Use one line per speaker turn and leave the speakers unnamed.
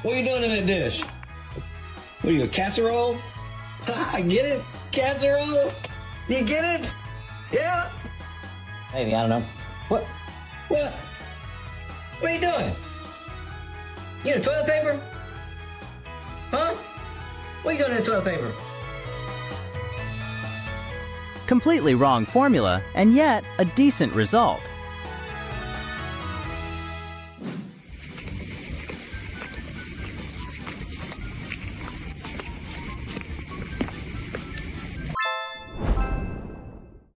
What are you doing in that dish? What are you, a casserole? Get it? Casserole? You get it? Yeah? Maybe, I don't know. What? What? What are you doing? You need toilet paper? Huh? What are you doing in the toilet paper?
Completely wrong formula, and yet a decent result.